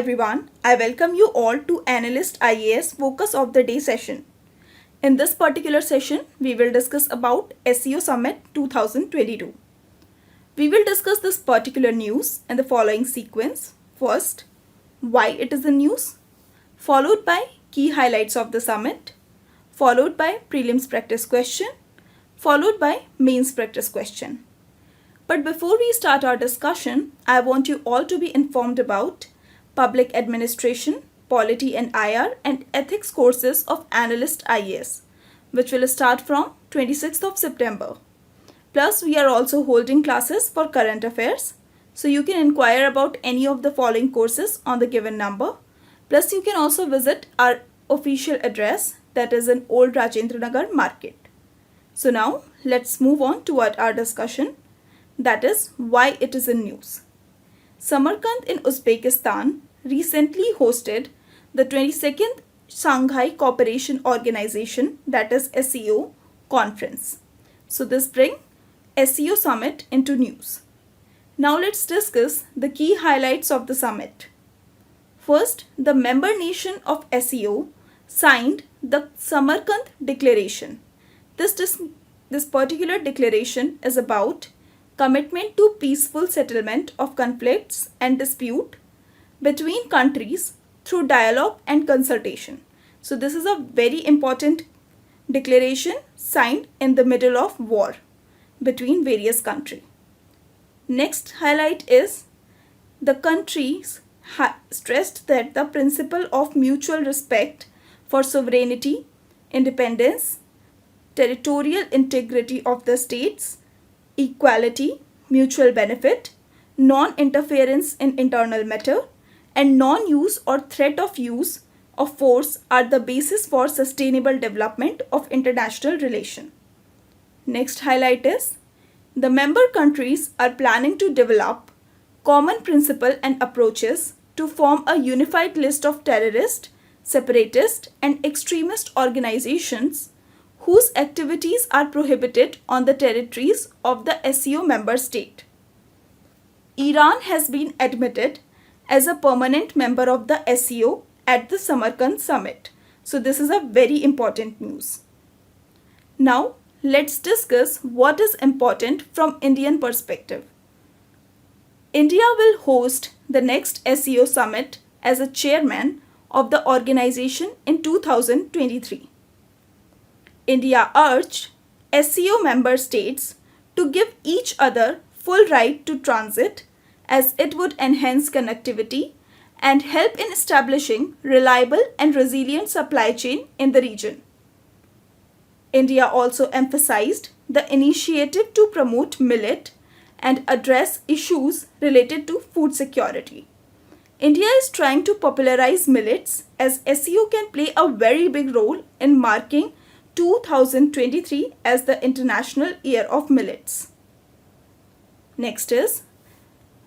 everyone, I welcome you all to Analyst IAS Focus of the Day session. In this particular session, we will discuss about SCO Summit 2022. We will discuss this particular news in the following sequence. First, why it is in news, followed by key highlights of the summit, followed by prelims practice question, followed by mains practice question. But before we start our discussion, I want you all to be informed about Public Administration, Polity and IR and Ethics courses of Analyst IAS, which will start from 26th of September. Plus, we are also holding classes for current affairs, so you can inquire about any of the following courses on the given number. Plus, you can also visit our official address, that is in Old Rajinder Nagar Market. So now, let's move on toward our discussion, that is why it is in news. Samarkand in Uzbekistan recently hosted the 22nd Shanghai Cooperation Organization, that is SCO, conference. So this brings SCO Summit into news. Now let's discuss the key highlights of the summit. First, the member nation of SCO signed the Samarkand Declaration. This particular declaration is about commitment to peaceful settlement of conflicts and dispute between countries through dialogue and consultation. So this is a very important declaration signed in the middle of war between various countries. Next highlight is the countries stressed that the principle of mutual respect for sovereignty, independence, territorial integrity of the states, equality, mutual benefit, non-interference in internal matter, and non-use or threat of use of force are the basis for sustainable development of international relations. Next highlight is the member countries are planning to develop common principles and approaches to form a unified list of terrorist, separatist, and extremist organizations whose activities are prohibited on the territories of the SCO member state. Iran has been admitted as a permanent member of the SCO at the Samarkand summit. So this is a very important news. Now let's discuss what is important from Indian perspective. India will host the next SCO summit as a chairman of the organization in 2023. India urged SCO member states to give each other full right to transit as it would enhance connectivity and help in establishing reliable and resilient supply chain in the region. India also emphasized the initiative to promote millet and address issues related to food security. India is trying to popularize millets as SCO can play a very big role in marking 2023 as the International Year of Millets. Next is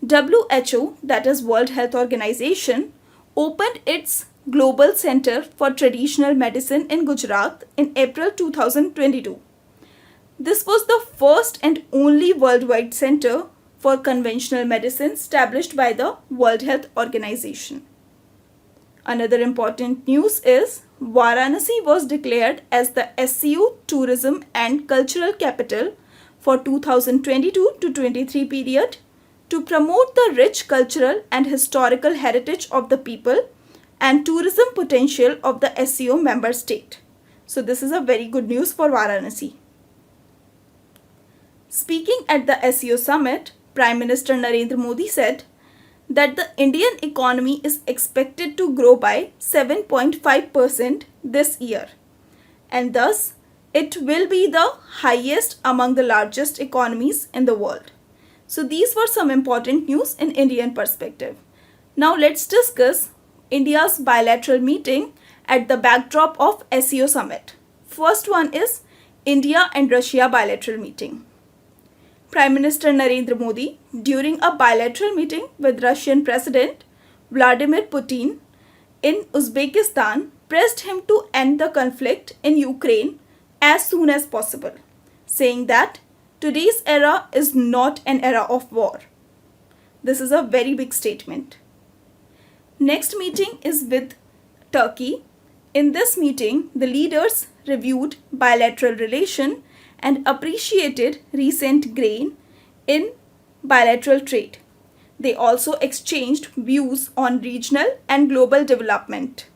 WHO, that is World Health Organization, opened its Global Center for Traditional Medicine in Gujarat in April 2022. This was the first and only worldwide center for conventional medicine established by the World Health Organization. Another important news is Varanasi was declared as the SCO Tourism and Cultural Capital for 2022 to 23 period to promote the rich cultural and historical heritage of the people and tourism potential of the SCO member state. So this is a very good news for Varanasi. Speaking at the SCO summit, Prime Minister Narendra Modi said that the Indian economy is expected to grow by 7.5% this year, and thus it will be the highest among the largest economies in the world. So these were some important news in Indian perspective. Now let's discuss India's bilateral meeting at the backdrop of SCO summit. First one is India and Russia bilateral meeting. Prime Minister Narendra Modi, during a bilateral meeting with Russian President Vladimir Putin in Uzbekistan, pressed him to end the conflict in Ukraine as soon as possible, saying that today's era is not an era of war. This is a very big statement. Next meeting is with Turkey. In this meeting, the leaders reviewed bilateral relation and appreciated recent gain in bilateral trade. They also exchanged views on regional and global development.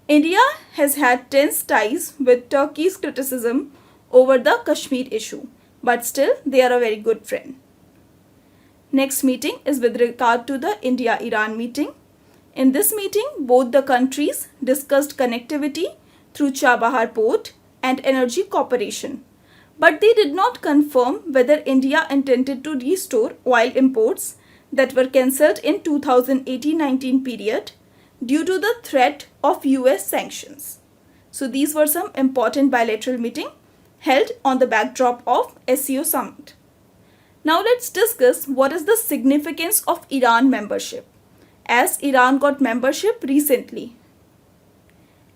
India has had tense ties with Turkey's criticism over the Kashmir issue, but still they are a very good friend. Next meeting is with regard to the India-Iran meeting. In this meeting, both the countries discussed connectivity through Chabahar port and energy cooperation, but they did not confirm whether India intended to restore oil imports that were cancelled in 2018-19 period due to the threat of US sanctions. So these were some important bilateral meetings held on the backdrop of SCO summit. Now let's discuss what is the significance of Iran membership, as Iran got membership recently.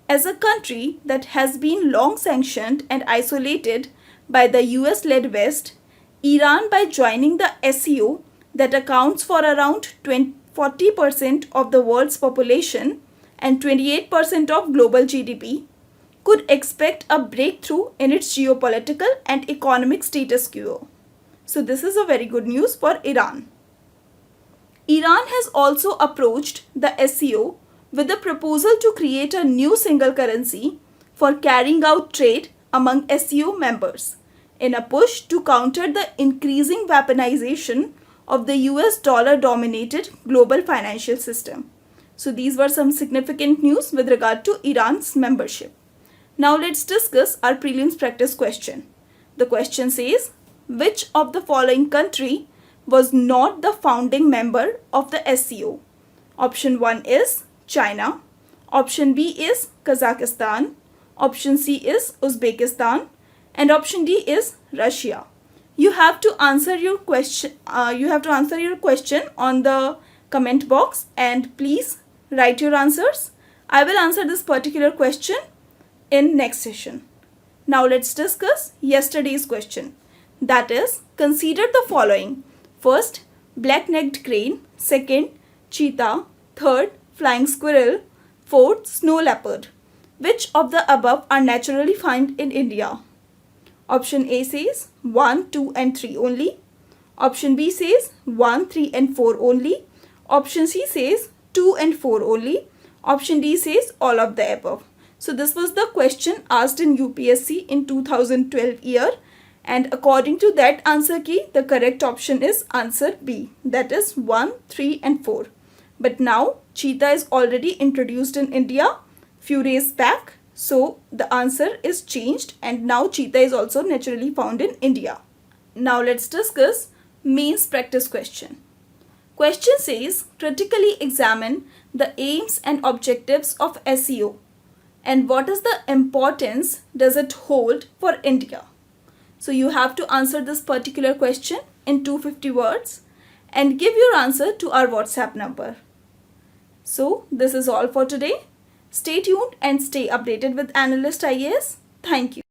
As a country that has been long sanctioned and isolated by the US-led West, Iran, by joining the SCO that accounts for around 40% of the world's population and 28% of global GDP, could expect a breakthrough in its geopolitical and economic status quo. So this is a very good news for Iran. Iran has also approached the SCO with a proposal to create a new single currency for carrying out trade among SCO members in a push to counter the increasing weaponization of the US dollar-dominated global financial system. So these were some significant news with regard to Iran's membership. Now let's discuss our prelims practice question. The question says, which of the following country was not the founding member of the SCO? Option 1 is China. Option B is Kazakhstan. Option C is Uzbekistan. And option D is Russia. You have to answer your question. On the comment box, and please write your answers. I will answer this particular question in next session. Now let's discuss yesterday's question. That is, consider the following. First, black-necked crane. Second, cheetah. Third, flying squirrel. Fourth, snow leopard. Which of the above are naturally found in India? Option A says 1, 2 and 3 only. Option B says 1, 3 and 4 only. Option C says 2 and 4 only. Option D says all of the above. So this was the question asked in UPSC in 2012 year, and according to that answer key, the correct option is answer B, that is 1, 3 and 4. But now cheetah is already introduced in India few days back. So the answer is changed, and now cheetah is also naturally found in India. Now let's discuss mains practice question. Question says, critically examine the aims and objectives of SCO and what is the importance does it hold for India. So you have to answer this particular question in 250 words and give your answer to our WhatsApp number. So this is all for today. Stay tuned and stay updated with Analyst IAS. Thank you.